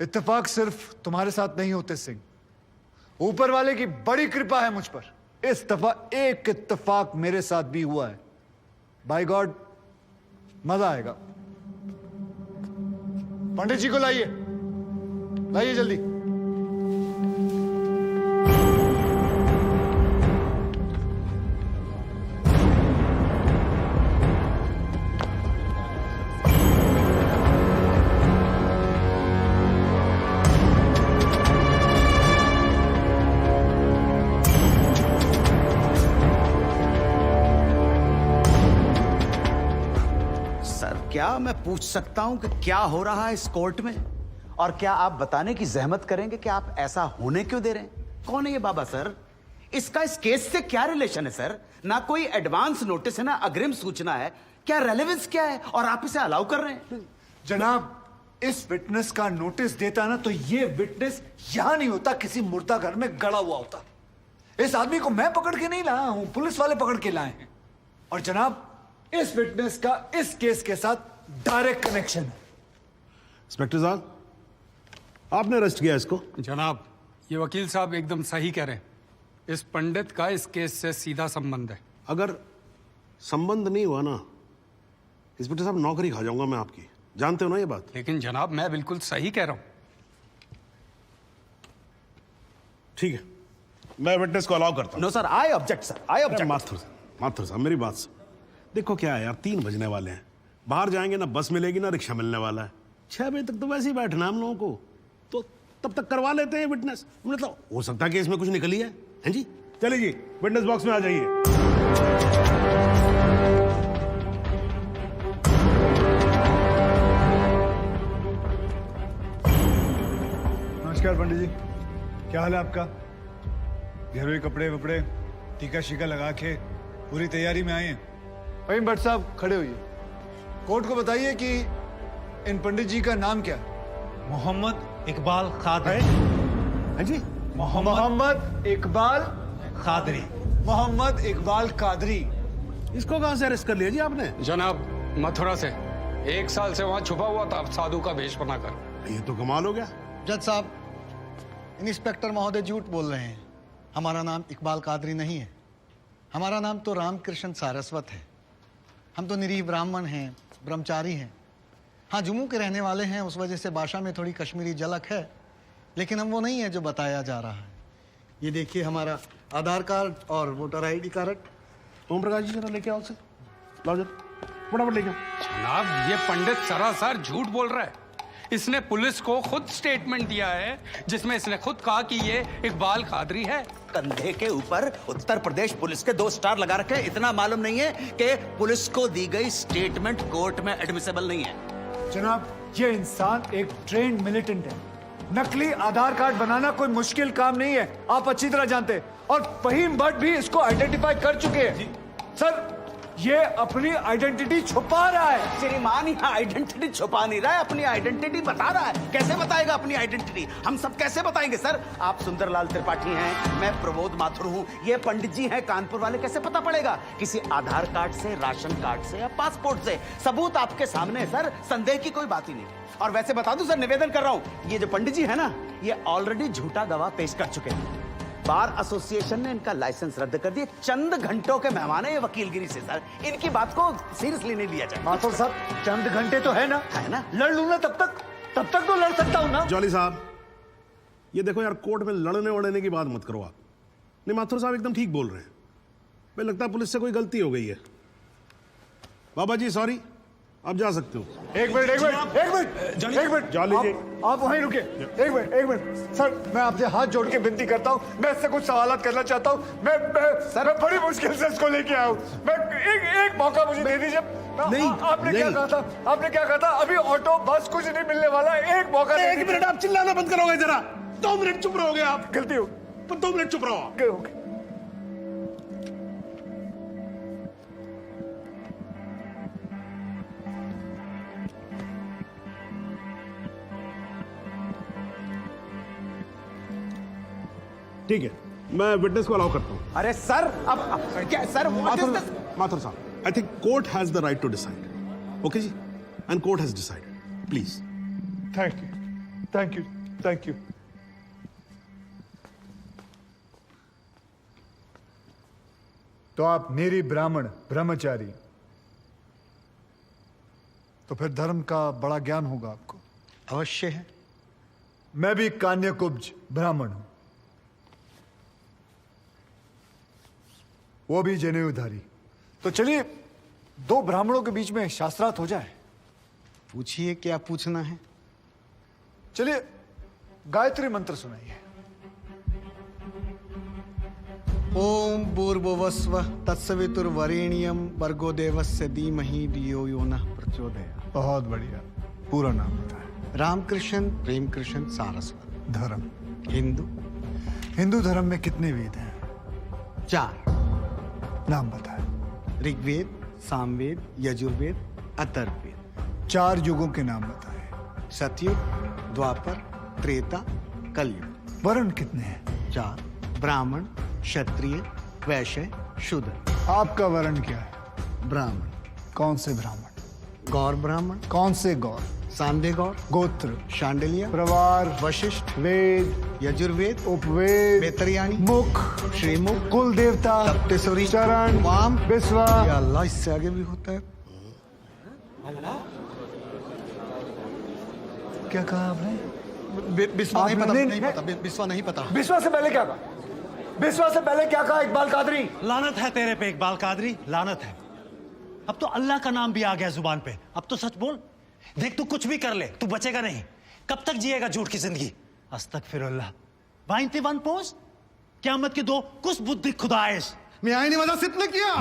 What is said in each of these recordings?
इत्तेफाक सिर्फ तुम्हारे साथ नहीं होते सिंह, ऊपर वाले की बड़ी कृपा है मुझ पर। इस दफा एक इत्तेफाक मेरे साथ भी हुआ है। बाय गॉड, मजा आएगा। पंडित जी को लाइए, लाइए जल्दी। क्या मैं पूछ सकता हूं कि क्या हो रहा है इस कोर्ट में? और क्या आप बताने की जहमत करेंगे कि आप ऐसा होने क्यों दे रहे हैं? कौन है ये बाबा सर? इसका इस केस से क्या रिलेशन है सर? ना कोई एडवांस नोटिस है, ना अग्रिम सूचना है। क्या रेलेवेंस क्या है और आप इसे अलाउ कर रहे हैं? जनाब, इस विटनेस का नोटिस देता ना तो ये विटनेस यहां नहीं होता, किसी मुर्दा घर में गड़ा हुआ होता। इस आदमी को मैं पकड़ के नहीं लाया हूं, पुलिस वाले पकड़ के लाए हैं। और जनाब, इस विटनेस का इस केस के साथ डायरेक्ट कनेक्शन है। इंस्पेक्टर साहब, आपने अरेस्ट किया इसको? जनाब, ये वकील साहब एकदम सही कह रहे हैं। इस पंडित का इस केस से सीधा संबंध है। अगर संबंध नहीं हुआ ना, इंस्पेक्टर साहब, नौकरी खा जाऊंगा मैं आपकी। जानते हो ना ये बात? लेकिन जनाब, मैं बिल्कुल सही कह रहा हूं। ठीक है, मैं विटनेस को अलाउ करता हूं। No sir, I object sir, I object. Mathur साहब, मेरी बात सुन। देखो क्या है यार, 3 बजने वाले हैं, बाहर जाएंगे ना बस मिलेगी ना रिक्शा मिलने वाला है। 6 बजे तक तो वैसे ही बैठना हम लोगों को, तो तब तक करवा लेते हैं विटनेस। मतलब हो सकता है कि इसमें कुछ निकली है। हैं जी? चलिए जी, विटनेस बॉक्स में आ जाइए। नमस्कार पंडित जी, क्या हाल है आपका? घेरे कपड़े वपड़े, टीका शीका लगा के पूरी तैयारी में आए हैं। वहीं भट्ट साहब खड़े होइए। कोर्ट को बताइए कि इन पंडित जी का नाम क्या है? मोहम्मद इकबाल कादरी। हैं जी? मोहम्मद इकबाल कादरी। मोहम्मद इकबाल कादरी। इसको कहां से अरेस्ट कर लिया जी आपने? जनाब, मथुरा से 1 साल से वहां छुपा हुआ था साधु का भेष बनाकर। ये तो कमाल हो गया। जज साहब, इंस्पेक्टर महोदय झूठ बोल रहे हैं। हमारा नाम इकबाल कादरी नहीं है, हमारा नाम तो रामकृष्ण सारस्वत है। हम तो निरीह ब्राह्मण हैं, ब्रह्मचारी हैं। हाँ, जम्मू के रहने वाले हैं, उस वजह से भाषा में थोड़ी कश्मीरी झलक है, लेकिन हम वो नहीं है जो बताया जा रहा है। ये देखिए हमारा आधार कार्ड और voter ID card. Om Prakash ji, जरा लेके आओ उसे। लाओ जरा, फटाफट लेके आओ। जनाब, ये पंडित सरासर झूठ बोल रहा है। इसने पुलिस को खुद स्टेटमेंट दिया है, जिसमें इसने खुद कहा कि ये इकबाल कादरी है। कंधे के ऊपर उत्तर प्रदेश पुलिस के 2 स्टार लगा रखे। इतना मालूम नहीं है कि पुलिस को दी गई स्टेटमेंट कोर्ट में एडमिसेबल नहीं है। जनाब, ये इंसान एक ट्रेन्ड मिलिटेंट है। नकली आधार कार्ड बनाना कोई मुश्किल काम नहीं है, आप अच्छी तरह जानते हैं। और फहीम भट्ट भी इसको आइडेंटिफाई कर चुके हैं। सर, ये अपनी आइडेंटिटी छुपा रहा है। श्रीमान यहाँ आइडेंटिटी छुपा नहीं रहा है, अपनी आइडेंटिटी बता रहा है। कैसे बताएगा अपनी आइडेंटिटी? हम सब कैसे बताएंगे सर? आप सुंदरलाल त्रिपाठी हैं, मैं प्रमोद माथुर हूँ, ये पंडित जी हैं कानपुर वाले। कैसे पता पड़ेगा? किसी आधार कार्ड से, राशन कार्ड से या पासपोर्ट से। सबूत आपके सामने है सर, संदेह की कोई बात ही नहीं। और वैसे बता दूं सर, निवेदन कर रहा हूं, ये जो पंडित जी है ना, ये ऑलरेडी झूठा गवाह पेश कर चुके हैं। बार एसोसिएशन ने इनका लाइसेंस रद्द कर दिया। चंद घंटों के मेहमान है ये वकीलगिरी से सर, इनकी बात को सीरियसली नहीं लिया जाए। माथुर साहब, चंद घंटे तो है ना, लड़ लूं ना, तब तक तो लड़ सकता हूं ना। जॉली साहब, ये देखो यार, कोर्ट में लड़ने वड़ने की बात मत करो आप। नहीं, माथुर साहब एकदम ठीक बोल रहे हैं। मुझे लगता है पुलिस से कोई गलती हो गई है। बाबा जी सॉरी, आप जा सकते हो। एक मिनट जॉली जी, आप वहीं रुके। एक मिनट सर, मैं आपसे हाथ जोड़ के विनती करता हूँ, मैं इससे कुछ सवालात करना चाहता हूँ। मैं बड़ी मुश्किल से इसको लेके आया हूँ। मैं एक मौका मुझे दे दीजिए। आपने क्या कहा था? अभी ऑटो बस कुछ नहीं मिलने वाला, एक मौका। 1 मिनट, आप चिल्लाना बंद करोगे जरा? 2 मिनट चुप रहोगे आप? गलती हो, 2 मिनट चुप रहो। ठीक है, मैं विटनेस को अलाउ करता हूं। अरे सर, अब क्या सर? माथुर साहब, I think court has the right to decide. Okay जी, and court has decided. Please. Thank you. Thank you, thank you. तो आप निरी ब्राह्मण ब्रह्मचारी, तो फिर धर्म का बड़ा ज्ञान होगा आपको। अवश्य है। मैं भी कान्यकुब्ज ब्राह्मण हूं, वो भी जनेऊधारी। तो चलिए दो ब्राह्मणों के बीच में शास्त्रार्थ हो जाए। पूछिए, क्या पूछना है? चलिए गायत्री मंत्र सुनाइए। ओम भूर्भुवस्व तत्सवितुर्वरेण्यम भर्गो देवस्य धीमहि धियो यो नः प्रचोदयात्। बहुत बढ़िया, पूरा नाम बताएं। रामकृष्ण प्रेमकृष्ण सारस्वत। धर्म? हिंदू। हिंदू धर्म में कितने वेद हैं? 4। नाम बताएं। ऋग्वेद, सामवेद, यजुर्वेद, अथर्ववेद। 4 युगों के नाम बताएं। सतयुग, द्वापर, त्रेता, कलयुग। वर्ण कितने हैं? 4। ब्राह्मण, क्षत्रिय, वैश्य, शूद्र। आपका वर्ण क्या है? ब्राह्मण। कौन से ब्राह्मण? गौर ब्राह्मण। कौन से गौर? सांदे गौर। गोत्र? शांडिलिया। प्रवार? वशिष्ठ। वेद? यजुर्वेद। उपवेद? बेतरियानी। मुख? श्रीमुख। कुल देवता? सप्तसुरी। चरण? वाम। बिस्वा? या अल्लाह, इससे आगे भी होता है। क्या कहा आपने? बिस्वा नहीं पता, आपने- नहीं पता, बिस्वा नहीं पता। बिस्वा से पहले क्या कहा? बिस्वा से पहले क्या कहा इकबाल कादरी? लानत है तेरे पे इकबाल कादरी, लानत है। अब तो अल्लाह का नाम भी आ गया जुबान पे। अब तो सच बोल। देख, तू कुछ भी कर ले, तू बचेगा नहीं। कब तक जिएगा झूठ की जिंदगी? अस्तगफिरुल्लाह। 91 पोज क़यामत की 2 कुछ बुद्धि खुदाइश। मी आईने माझा सिद्ध किया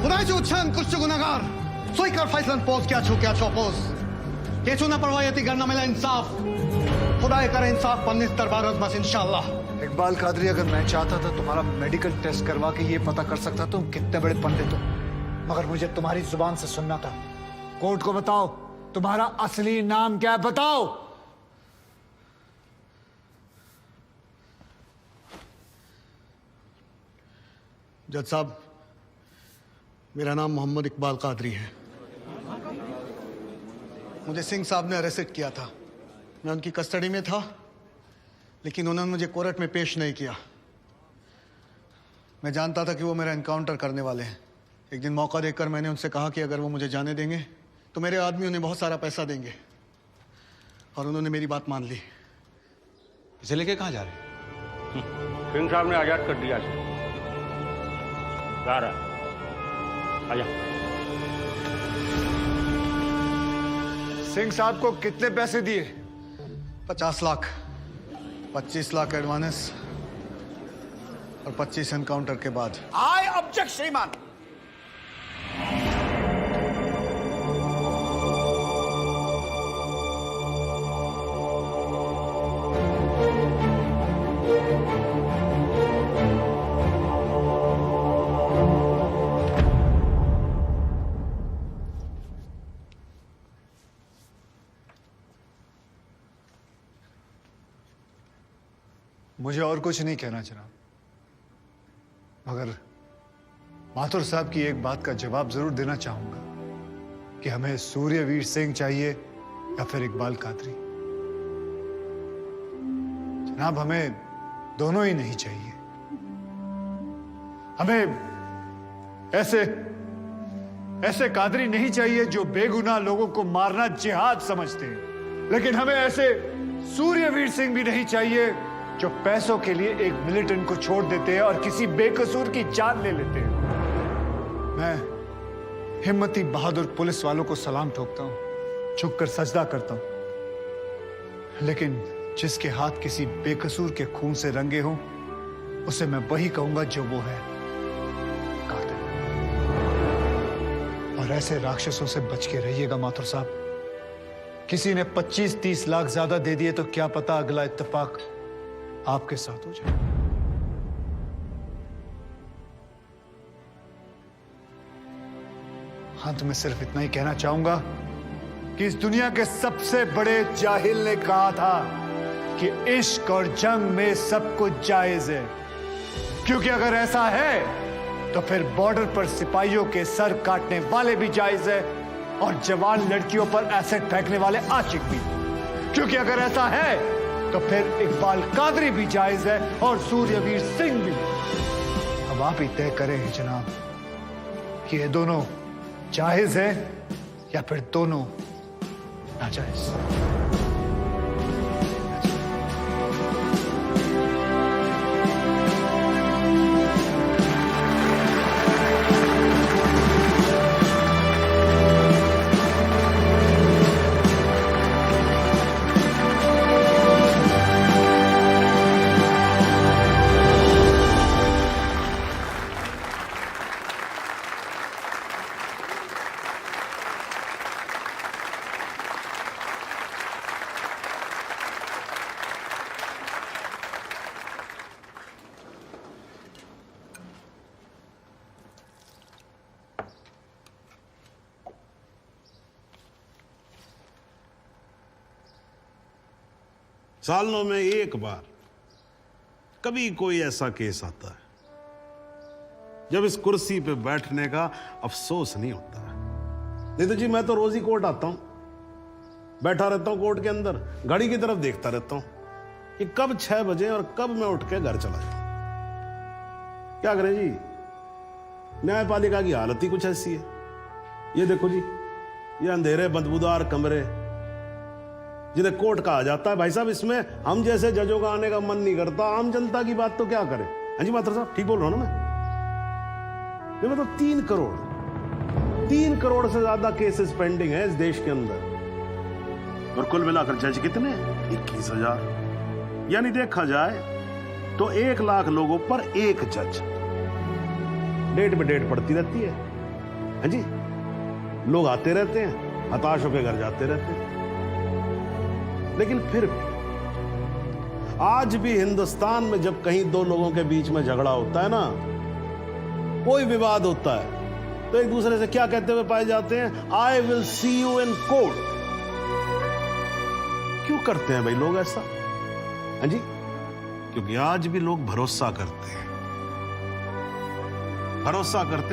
खुदाचे उच्चारण कुछ गुनाहगार सोई कर फैसलन पोज क्या छो पोज केचू ना परवायती करना मिला इंसाफ खुदा करे इंसाफ पन्नीस दरबार बस इंशाल्लाह। इकबाल कादरी, अगर मैं चाहता था तुम्हारा मेडिकल टेस्ट करवा के ये पता कर सकता तुम कितने बड़े पंडित हो, मगर मुझे तुम्हारी जुबान से सुनना था। कोर्ट को बताओ तुम्हारा असली नाम क्या है, बताओ। जज साहब, मेरा नाम मोहम्मद इकबाल कादरी है। मुझे सिंह साहब ने अरेस्ट किया था। मैं उनकी कस्टडी में था, लेकिन उन्होंने मुझे कोर्ट में पेश नहीं किया। मैं जानता था कि वो मेरा एनकाउंटर करने वाले हैं। एक दिन मौका देखकर मैंने उनसे कहा कि अगर वो मुझे जाने देंगे तो मेरे आदमी उन्हें बहुत सारा पैसा देंगे, और उन्होंने मेरी बात मान ली। इसे लेके कहाँ जा रहे? सिंह साहब ने आजाद कर दिया इसे। जा रहा आजा। सिंह साहब को कितने पैसे दिए? 50 लाख, 25 लाख एडवांस और 25 एनकाउंटर के बाद। आई ऑब्जेक्ट श्रीमान। मुझे और कुछ नहीं कहना जनाब, मगर माथुर साहब की एक बात का जवाब जरूर देना चाहूंगा कि हमें सूर्यवीर सिंह चाहिए या फिर इकबाल कादरी। जनाब, हमें दोनों ही नहीं चाहिए। हमें ऐसे कादरी नहीं चाहिए जो बेगुनाह लोगों को मारना जिहाद समझते हैं, लेकिन हमें ऐसे सूर्यवीर सिंह भी नहीं चाहिए जो पैसों के लिए एक मिलिटेंट को छोड़ देते हैं और किसी बेकसूर की जान ले लेते हैं। मैं हिम्मती बहादुर पुलिस वालों को सलाम ठोकता हूं, झुककर सजदा करता हूं, लेकिन जिसके हाथ किसी बेकसूर के खून से रंगे हों उसे मैं वही कहूंगा जो वो है, कातिल। और ऐसे राक्षसों से बच के रहिएगा माथुर साहब। किसी ने 25-30 लाख ज्यादा दे दिए तो क्या पता अगला इत्तेफाक आपके साथ हो जाए। अंत में सिर्फ इतना ही कहना चाहूंगा कि इस दुनिया के सबसे बड़े जाहिल ने कहा था कि इश्क और जंग में सब कुछ जायज है, क्योंकि अगर ऐसा है तो फिर बॉर्डर पर सिपाहियों के सर काटने वाले भी जायज है और जवान लड़कियों पर एसिड फेंकने वाले आशिक भी। क्योंकि अगर ऐसा है तो फिर इकबाल कादरी भी जायज है और सूर्यवीर सिंह भी। अब आप ही तय करें जनाब कि ये दोनों जायज है या फिर दोनों नाजायज। सालों में एक बार कभी कोई ऐसा केस आता है जब इस कुर्सी पे बैठने का अफसोस नहीं होता है। नहीं तो जी मैं तो रोज ही कोर्ट आता हूं, बैठा रहता हूं कोर्ट के अंदर, घड़ी की तरफ देखता रहता हूं कि कब 6 बजे और कब मैं उठ के घर चला जाऊं। क्या करें जी, न्यायपालिका की हालत ही कुछ ऐसी है। ये देखो जी, ये अंधेरे बदबूदार कमरे जिन्हें कोर्ट कहा जाता है। भाई साहब, इसमें हम जैसे जजों का आने का मन नहीं करता। आम जनता की बात तो क्या करें। हाँ जी मात्र साहब, ठीक बोल रहा हूं ना मैं? मतलब 3 करोड़ से ज्यादा केसेस पेंडिंग है इस देश के अंदर, और कुल मिलाकर जज कितने? 21,000। यानी देखा जाए तो 1 लाख लोगों पर 1 जज। डेट पे डेट पड़ती रहती है। हाँ जी, लोग आते रहते हैं, हताश होकर घर जाते रहते हैं। लेकिन फिर भी आज भी हिंदुस्तान में जब कहीं 2 लोगों के बीच में झगड़ा होता है ना, कोई विवाद होता है, तो एक दूसरे से क्या कहते हुए पाए जाते हैं? I will see you in court. क्यों करते हैं भाई लोग ऐसा? हाँ जी, क्योंकि आज भी लोग भरोसा करते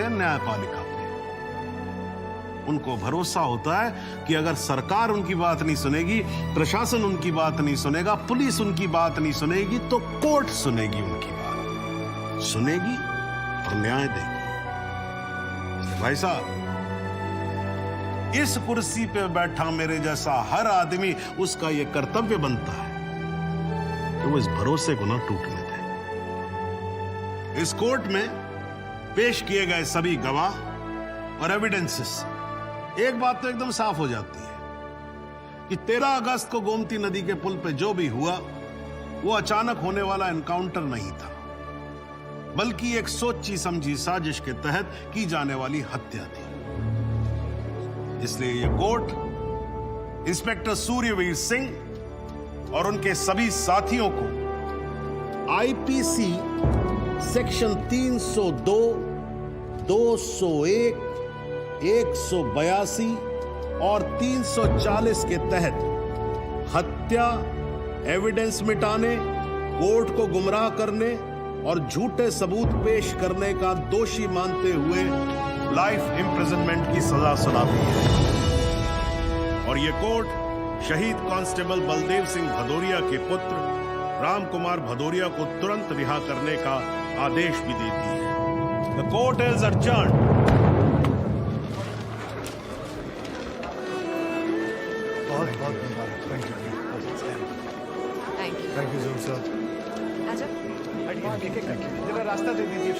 हैं, न्यायपालिका पे। उनको भरोसा होता है कि अगर सरकार उनकी बात नहीं सुनेगी, प्रशासन उनकी बात नहीं सुनेगा, पुलिस उनकी बात नहीं सुनेगी, तो कोर्ट सुनेगी उनकी बात, सुनेगी और न्याय देगी। भाई साहब, इस कुर्सी पे बैठा मेरे जैसा हर आदमी, उसका यह कर्तव्य बनता है कि वो इस भरोसे को ना टूटने दे। इस कोर्ट में पेश किए गए सभी गवाह और एविडेंसेस, एक बात तो एकदम साफ हो जाती है कि 13 अगस्त को गोमती नदी के पुल पे जो भी हुआ वो अचानक होने वाला एनकाउंटर नहीं था, बल्कि एक सोची समझी साजिश के तहत की जाने वाली हत्या थी। इसलिए यह कोर्ट इंस्पेक्टर सूर्यवीर सिंह और उनके सभी साथियों को आईपीसी सेक्शन 302, 201, 182 और 340 के तहत हत्या, एविडेंस मिटाने, कोर्ट को गुमराह करने और झूठे सबूत पेश करने का दोषी मानते हुए लाइफ इम्प्रिजनमेंट की सजा सुनाती है। और यह कोर्ट शहीद कांस्टेबल बलदेव सिंह भदौरिया के पुत्र राम कुमार भदौरिया को तुरंत रिहा करने का आदेश भी देती है। The court is adjourned। बहुत बहुत मुबारक। Thank you sir. आजा। जरा रास्ता दे दीजिए।